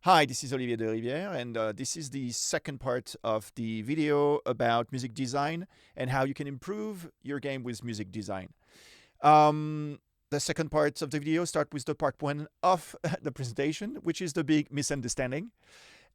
Hi, this is Olivier de Rivière, and this is the second part of the video about music design and how you can improve your game with music design. The second part of the video starts with the part one of the presentation, which is the big misunderstanding.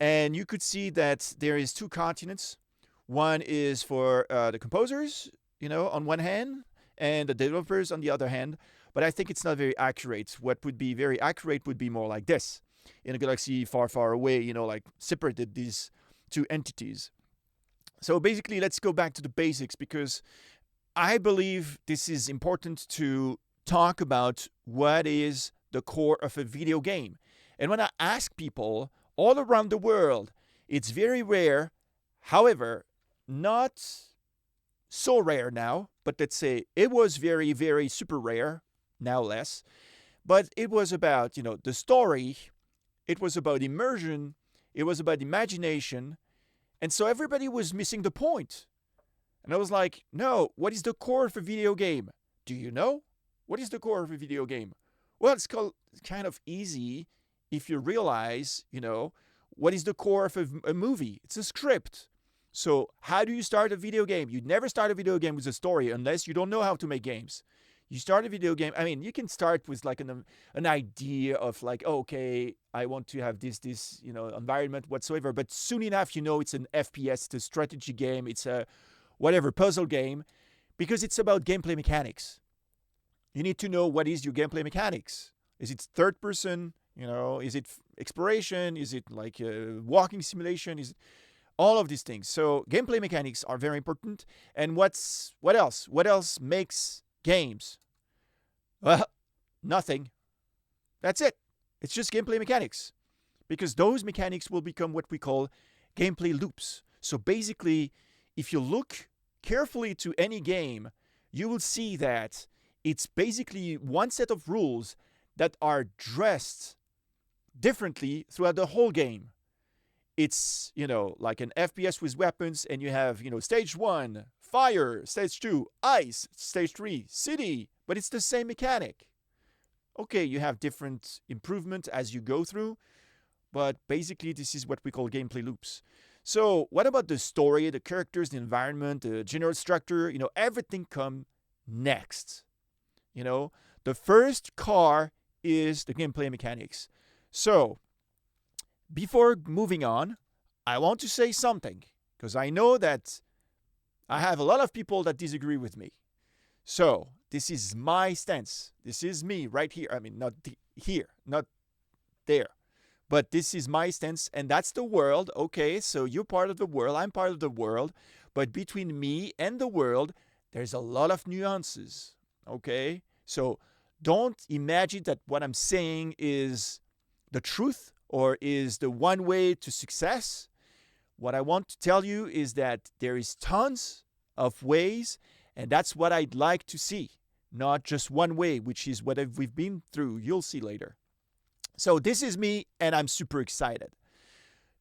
And you could see that there is two continents. One is for the composers, on one hand, and the developers on the other hand. But I think it's not very accurate. What would be very accurate would be more like this. In a galaxy far, far away, like separated these two entities. So basically, let's go back to the basics because I believe this is important to talk about what is the core of a video game. And when I ask people all around the world, it's very rare, however, not so rare now, but let's say it was very, very super rare, now less. But it was about, the story, it was about immersion, it was about imagination, and so everybody was missing the point. And I was like, no, what is the core of a video game? Do you know? What is the core of a video game? Well, it's kind of easy if you realize, what is the core of a movie? It's a script. So how do you start a video game? You never start a video game with a story unless you don't know how to make games. You start a video game. I mean, you can start with like an idea of like, oh, okay, I want to have this environment whatsoever. But soon enough, it's an FPS, it's a strategy game, it's a whatever puzzle game, because it's about gameplay mechanics. You need to know what is your gameplay mechanics. Is it third person? Is it exploration? Is it like a walking simulation? Is it all of these things? So gameplay mechanics are very important. And what else? What else makes games? Well, nothing. That's it. It's just gameplay mechanics. Because those mechanics will become what we call gameplay loops. So basically, if you look carefully to any game, you will see that it's basically one set of rules that are dressed differently throughout the whole game. It's, like an FPS with weapons, and you have, stage 1, fire, stage 2, ice, stage 3, city, but it's the same mechanic. Okay, you have different improvement as you go through, but basically this is what we call gameplay loops. So what about the story, the characters, the environment, the general structure? Everything come next. The first car is the gameplay mechanics. So before moving on, I want to say something because I know that I have a lot of people that disagree with me. So this is my stance. This is me right here. I mean, not here, not there. But this is my stance, and that's the world. Okay, so you're part of the world, I'm part of the world. But between me and the world, there's a lot of nuances. Okay? So don't imagine that what I'm saying is the truth or is the one way to success. What I want to tell you is that there is tons of ways, and that's what I'd like to see. Not just one way, which is what we've been through. You'll see later. So this is me, and I'm super excited.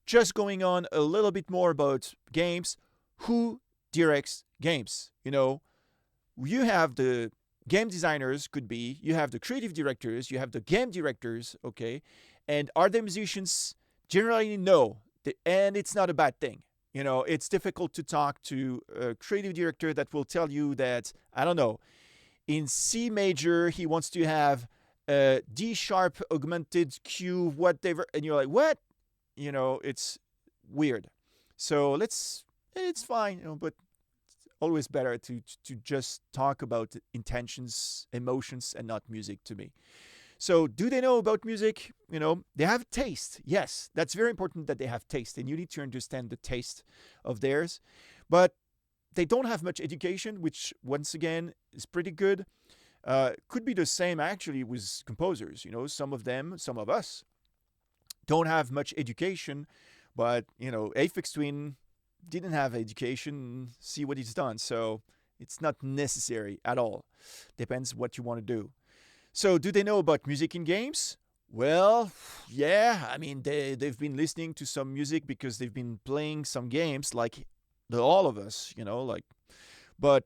Just going on a little bit more about games. Who directs games? You have the game designers, you have the creative directors, you have the game directors, okay? And are they musicians? Generally, no. And it's not a bad thing. It's difficult to talk to a creative director that will tell you that, I don't know, in C major, he wants to have a D sharp augmented Q, whatever. And you're like, what? It's weird. So it's fine, but it's always better to just talk about intentions, emotions, and not music to me. So do they know about music? They have taste. Yes, that's very important that they have taste, and you need to understand the taste of theirs. But they don't have much education, which once again is pretty good. Could be the same actually with composers. Some of us don't have much education, but Aphex Twin didn't have education. See what he's done. So it's not necessary at all. Depends what you want to do. So do they know about music in games? Well, yeah. I mean, they've been listening to some music because they've been playing some games like all of us, but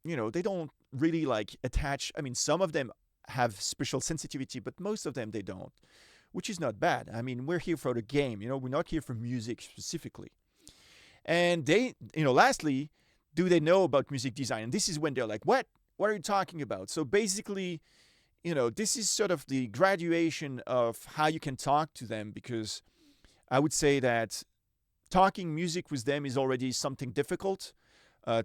they don't really attach. I mean, some of them have special sensitivity, but most of them they don't. which is not bad. I mean, we're here for the game, we're not here for music specifically. And lastly, do they know about music design? And this is when they're like, what? What are you talking about? So basically, this is sort of the graduation of how you can talk to them, because I would say that talking music with them is already something difficult.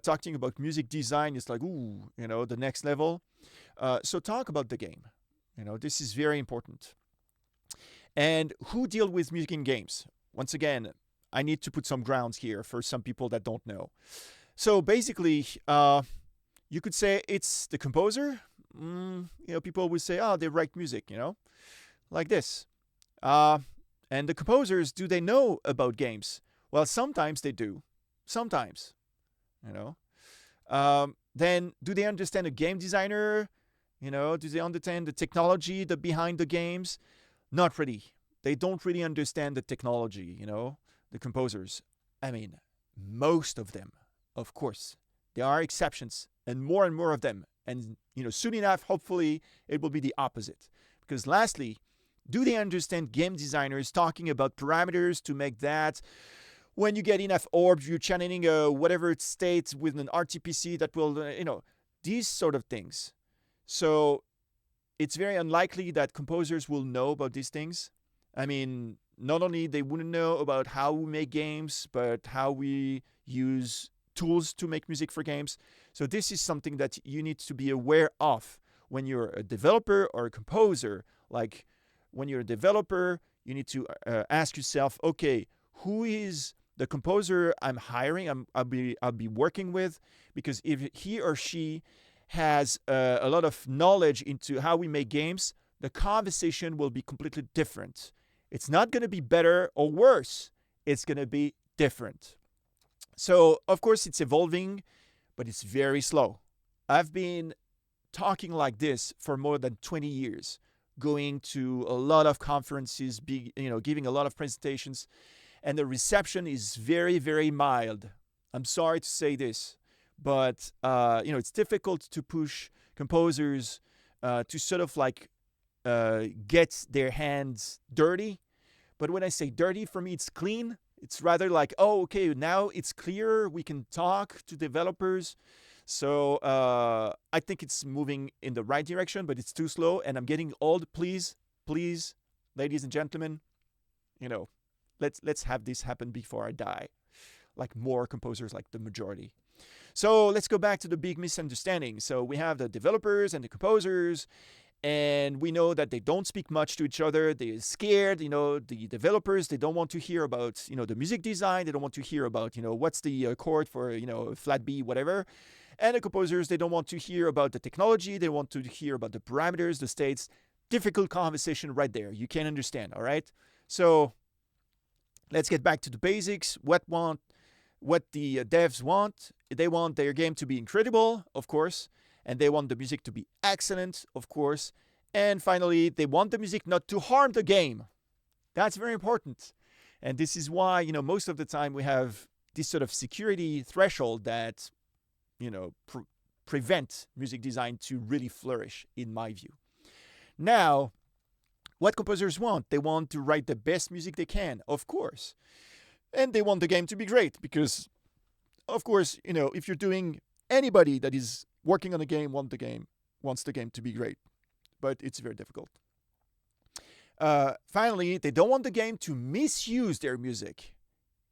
Talking about music design is like, ooh, the next level. So talk about the game. This is very important. And who deal with music in games? Once again, I need to put some grounds here for some people that don't know. So basically, you could say it's the composer. People would say, oh, they write music, like this. And the composers, do they know about games? Well, sometimes they do. Sometimes, Then do they understand a game designer? Do they understand the technology behind the games? Not really. They don't really understand the technology, the composers. I mean, most of them, of course. There are exceptions, and more of them. And, soon enough, hopefully, it will be the opposite. Because lastly, do they understand game designers talking about parameters to make that when you get enough orbs, you're channeling whatever state with an RTPC that will, these sort of things. So it's very unlikely that composers will know about these things. I mean, not only they wouldn't know about how we make games, but how we use tools to make music for games. So this is something that you need to be aware of when you're a developer or a composer. Like when you're a developer, you need to ask yourself, okay, who is the composer I'm hiring, I'll be working with? Because if he or she has a lot of knowledge into how we make games, the conversation will be completely different. It's not going to be better or worse. It's going to be different. So, of course, it's evolving, but it's very slow. I've been talking like this for more than 20 years, going to a lot of conferences, giving a lot of presentations, and the reception is very, very mild. I'm sorry to say this, but it's difficult to push composers to sort of like get their hands dirty. But when I say dirty, for me, it's clean. It's rather like, oh, okay, now it's clear. We can talk to developers. So I think it's moving in the right direction, but it's too slow. And I'm getting old. Please, ladies and gentlemen, let's have this happen before I die. Like more composers, like the majority. So let's go back to the big misunderstanding. So we have the developers and the composers, and we know that they don't speak much to each other. They're scared. The developers, they don't want to hear about, the music design. They don't want to hear about, what's the chord for, flat B, whatever. And the composers, they don't want to hear about the technology. They want to hear about the parameters, the states. Difficult conversation right there. You can't understand, all right? So let's get back to the basics. What the devs want. They want their game to be incredible, of course. And they want the music to be excellent, of course. And finally, they want the music not to harm the game. That's very important. And this is why, most of the time we have this sort of security threshold that, prevent music design to really flourish, in my view. Now, what composers want? They want to write the best music they can, of course. And they want the game to be great because, of course, if you're doing anybody that is working on a game wants the game to be great, but it's very difficult. Finally, they don't want the game to misuse their music.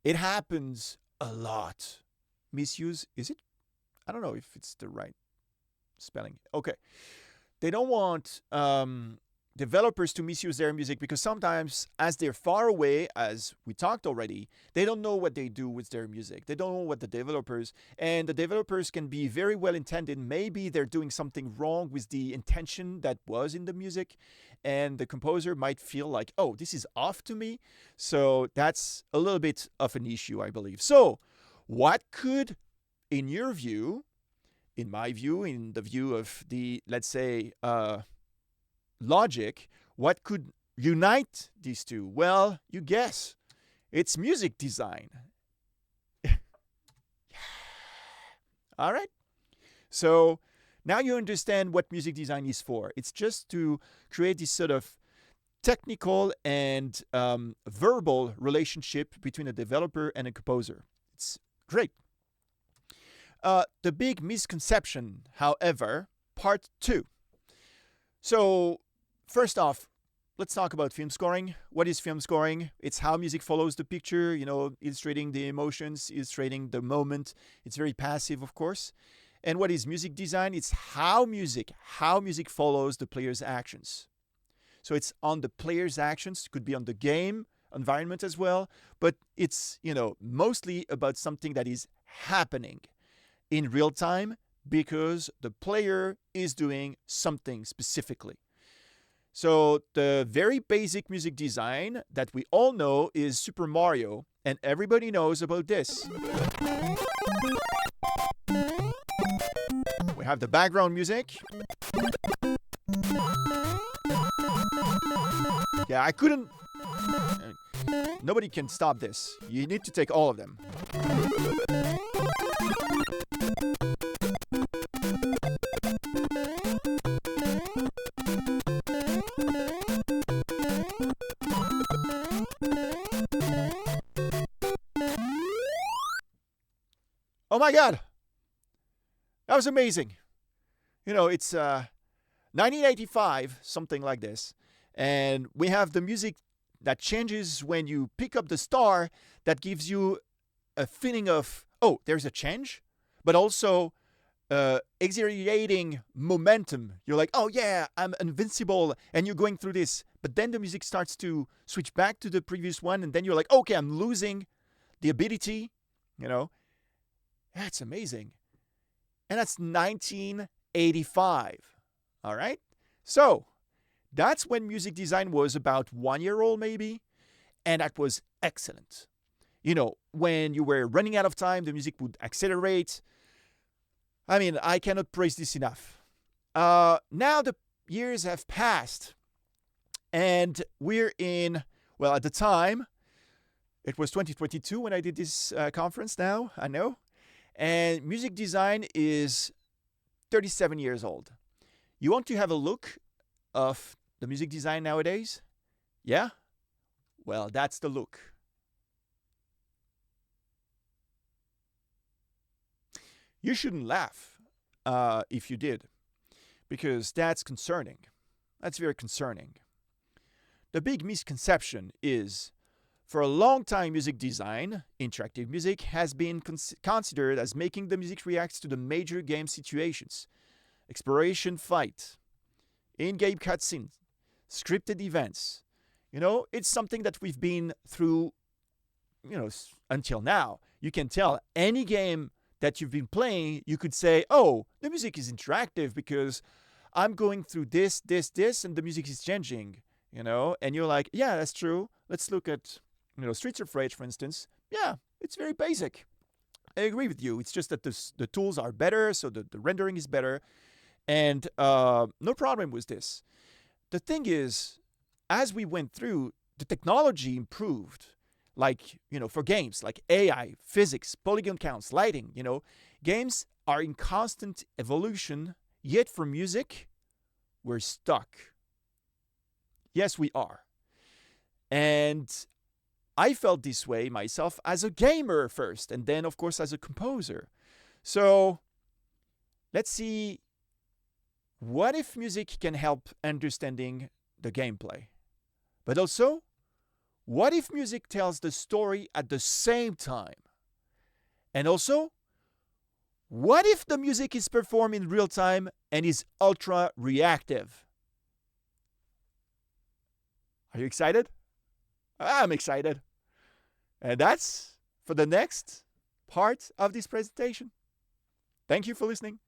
It happens a lot. Misuse, is it? I don't know if it's the right spelling. Okay. They don't want developers to misuse their music because sometimes, as they're far away, as we talked already, they don't know what they do with their music. They don't know what the developers can be very well intended. Maybe they're doing something wrong with the intention that was in the music, and the composer might feel like, oh, this is off to me. So that's a little bit of an issue, I believe. So what could, in your view, in my view, in the view of the, let's say, logic, what could unite these two? Well, you guess. It's music design. All right. So now you understand what music design is for. It's just to create this sort of technical and verbal relationship between a developer and a composer. It's great. The big misconception, however, part 2. So, first off, let's talk about film scoring. What is film scoring? It's how music follows the picture, illustrating the emotions, illustrating the moment. It's very passive, of course. And what is music design? It's how music follows the player's actions. So it's on the player's actions, could be on the game environment as well, but it's, mostly about something that is happening in real time because the player is doing something specifically. So the very basic music design that we all know is Super Mario, and everybody knows about this. We have the background music. Yeah, I couldn't... Nobody can stop this. You need to take all of them. Oh my God! That was amazing. It's 1985, something like this. And we have the music that changes when you pick up the star that gives you a feeling of, oh, there's a change, but also exhilarating momentum. You're like, oh yeah, I'm invincible, and you're going through this. But then the music starts to switch back to the previous one, and then you're like, okay, I'm losing the ability, That's amazing. And that's 1985. All right? So, that's when music design was about 1 year old, maybe. And that was excellent. When you were running out of time, the music would accelerate. I mean, I cannot praise this enough. Now the years have passed. And we're in, well, at the time, it was 2022 when I did this conference now, I know. And music design is 37 years old. You want to have a look of the music design nowadays? Yeah? Well, that's the look. You shouldn't laugh if you did, because that's concerning. That's very concerning. The big misconception is, for a long time, music design, interactive music, has been considered as making the music react to the major game situations. Exploration, fight, in-game cutscenes, scripted events. It's something that we've been through, until now. You can tell any game that you've been playing, you could say, oh, the music is interactive because I'm going through this, and the music is changing, and you're like, yeah, that's true. Let's look at, Streets of Rage, for instance. Yeah, it's very basic. I agree with you. It's just that the tools are better, so the rendering is better, and no problem with this. The thing is, as we went through, the technology improved. Like, for games, like AI, physics, polygon counts, lighting, games are in constant evolution, yet for music, we're stuck. Yes, we are. And I felt this way myself as a gamer first, and then, of course, as a composer. So, let's see, what if music can help understanding the gameplay? But also, what if music tells the story at the same time? And also, what if the music is performed in real time and is ultra reactive? Are you excited? I'm excited. And that's for the next part of this presentation. Thank you for listening.